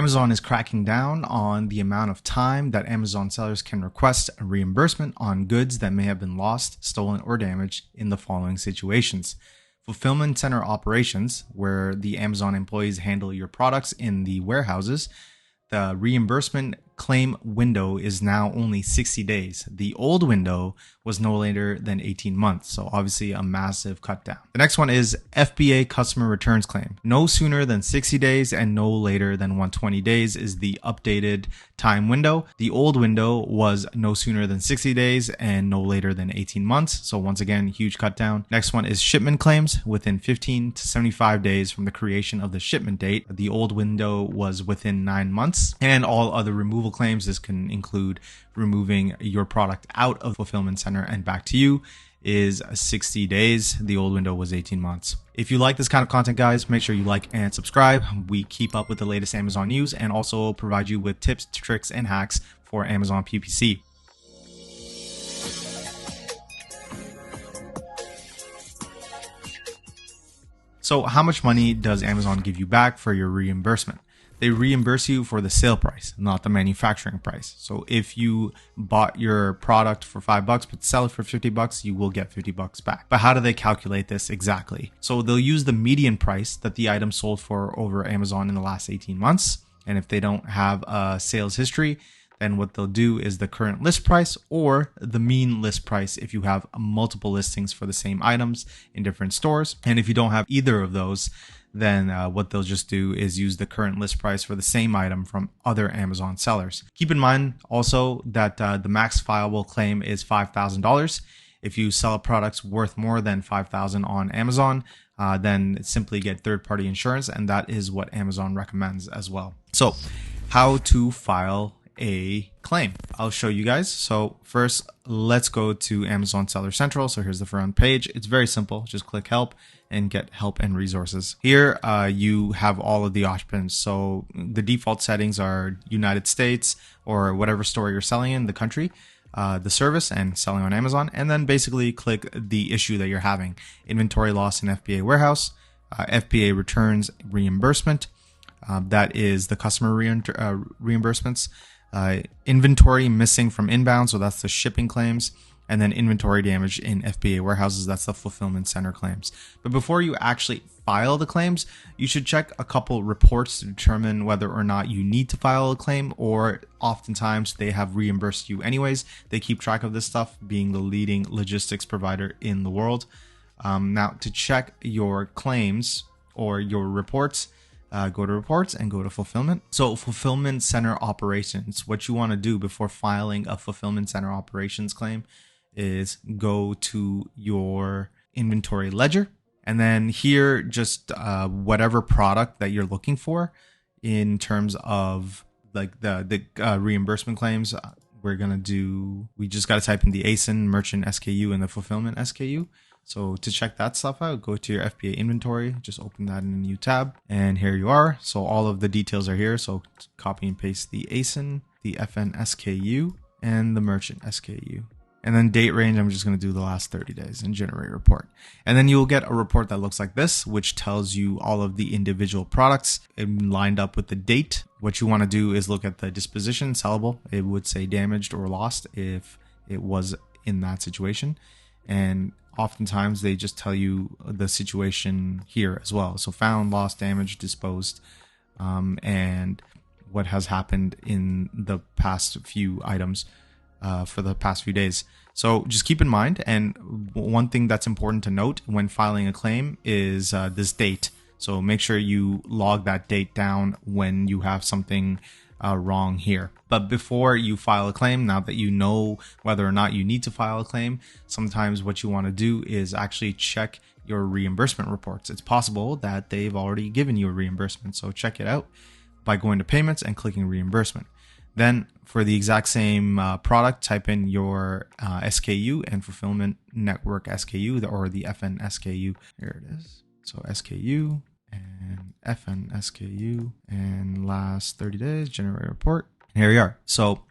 Amazon is cracking down on the amount of time that Amazon sellers can request a reimbursement on goods that may have been lost, stolen, or damaged in the following situations. Fulfillment center operations, where the Amazon employees handle your products in the warehouses. The reimbursement claim window is now only 60 days. The old window was no later than 18 months. So obviously a massive cut down. The next one is FBA customer returns claim. No sooner than 60 days and no later than 120 days is the updated time window. The old window was no sooner than 60 days and no later than 18 months. So once again, huge cut down. Next one is shipment claims within 15 to 75 days from the creation of the shipment date. The old window was within 9 months, and all other removal claims. This can include removing your product out of fulfillment center and back to you is 60 days. The old window was 18 months. If you like this kind of content, guys, make sure you like and subscribe. We keep up with the latest Amazon news and also provide you with tips, tricks, and hacks for Amazon PPC. So how much money does Amazon give you back for your reimbursement? They reimburse you for the sale price, not the manufacturing price. So if you bought your product for $5 but sell it for $50, you will get $50 back. But how do they calculate this exactly? So they'll use the median price that the item sold for over Amazon in the last 18 months. And if they don't have a sales history, then what they'll do is the current list price or the mean list price if you have multiple listings for the same items in different stores. And if you don't have either of those, then what they'll just do is use the current list price for the same item from other Amazon sellers. Keep in mind also that the max fileable claim is $5,000. If you sell products worth more than $5,000 on Amazon, then simply get third-party insurance, and that is what Amazon recommends as well. So how to file a claim. I'll show you guys. So first, let's go to Amazon Seller Central. So here's the front page. It's very simple. Just click help and get help and resources. Here, you have all of the options. So the default settings are United States or whatever store you're selling in the country, the service, and selling on Amazon. And then basically click the issue that you're having. Inventory loss in FBA warehouse, FBA returns reimbursement. That is the customer reimbursements. Inventory missing from inbound, so that's the shipping claims, and then inventory damage in FBA warehouses, that's the fulfillment center claims. But before you actually file the claims, you should check a couple reports to determine whether or not you need to file a claim, or oftentimes they have reimbursed you anyways. They keep track of this stuff, being the leading logistics provider in the world. Now, to check your claims or your reports, go to reports and go to fulfillment. So fulfillment center operations, what you want to do before filing a fulfillment center operations claim is go to your inventory ledger. And then here, just whatever product that you're looking for in terms of like the reimbursement claims, we just got to type in the ASIN, merchant SKU, and the fulfillment SKU. So to check that stuff out, go to your FBA inventory, just open that in a new tab, and here you are. So all of the details are here. So copy and paste the ASIN, the FN SKU, and the merchant SKU. And then date range, I'm just going to do the last 30 days and generate a report. And then you'll get a report that looks like this, which tells you all of the individual products lined up with the date. What you want to do is look at the disposition, sellable. It would say damaged or lost if it was in that situation. And oftentimes they just tell you the situation here as well. So found, lost, damaged, disposed, and what has happened in the past few items for the past few days. So just keep in mind, and one thing that's important to note when filing a claim is this date. So make sure you log that date down when you have something wrong here. But before you file a claim, now that you know whether or not you need to file a claim, sometimes what you want to do is actually check your reimbursement reports. It's possible that they've already given you a reimbursement. So check it out by going to payments and clicking reimbursement. Then for the exact same product, type in your SKU and fulfillment network SKU, or the FN SKU. Here it is. So SKU and FN SKU, and last 30 days, generate a report. And here we are. So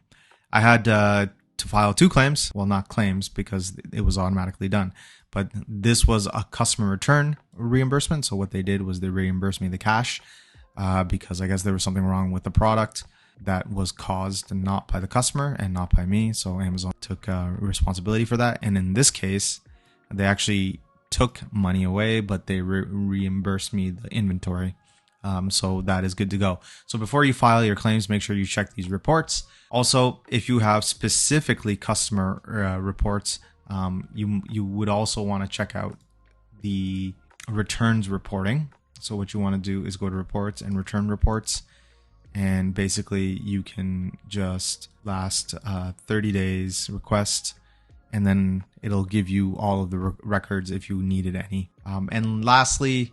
I had to file 2 claims. Well, not claims because it was automatically done, but this was a customer return reimbursement. So what they did was they reimbursed me the cash because I guess there was something wrong with the product that was caused not by the customer and not by me. So Amazon took responsibility for that. And in this case, they actually took money away, but they reimbursed me the inventory. So that is good to go. So before you file your claims, make sure you check these reports. Also, if you have specifically customer reports, you would also want to check out the returns reporting. So what you want to do is go to reports and return reports. And basically you can just last 30 days request, and then it'll give you all of the records if you needed any. And lastly,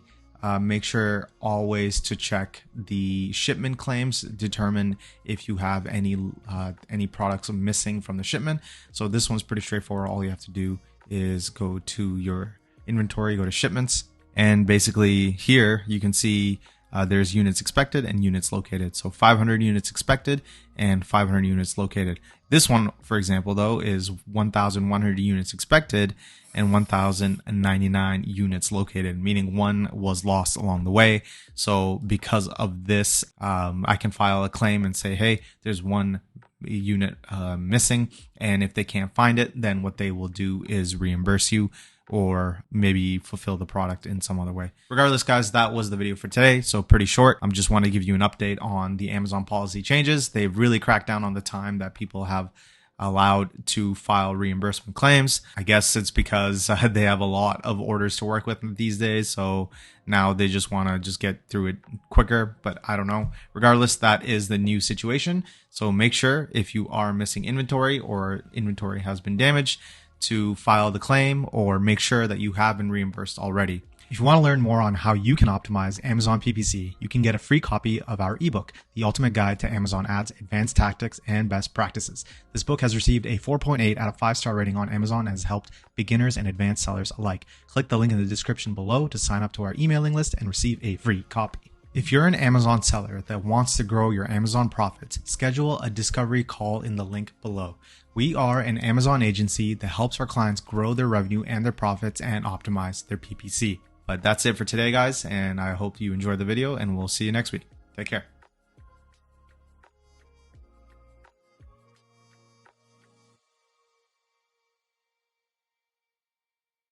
make sure always to check the shipment claims, determine if you have any products missing from the shipment. So this one's pretty straightforward. All you have to do is go to your inventory, go to shipments, and basically here you can see there's units expected and units located. So 500 units expected and 500 units located. This one, for example, though, is 1,100 units expected and 1,099 units located, meaning one was lost along the way. So because of this, I can file a claim and say, hey, there's one unit missing. And if they can't find it, then what they will do is reimburse you, or maybe fulfill the product in some other way. Regardless, guys, that was the video for today. So pretty short. I just want to give you an update on the Amazon policy changes. They've really cracked down on the time that people have allowed to file reimbursement claims. I guess it's because they have a lot of orders to work with these days. So now they just want to just get through it quicker, but I don't know. Regardless, that is the new situation. So make sure if you are missing inventory or inventory has been damaged, to file the claim, or make sure that you have been reimbursed already. If you want to learn more on how you can optimize Amazon PPC, you can get a free copy of our ebook, The Ultimate Guide to Amazon Ads, Advanced Tactics, and Best Practices. This book has received a 4.8 out of 5-star rating on Amazon and has helped beginners and advanced sellers alike. Click the link in the description below to sign up to our emailing list and receive a free copy. If you're an Amazon seller that wants to grow your Amazon profits, schedule a discovery call in the link below. We are an Amazon agency that helps our clients grow their revenue and their profits and optimize their PPC. But that's it for today, guys, and I hope you enjoyed the video, and we'll see you next week. Take care.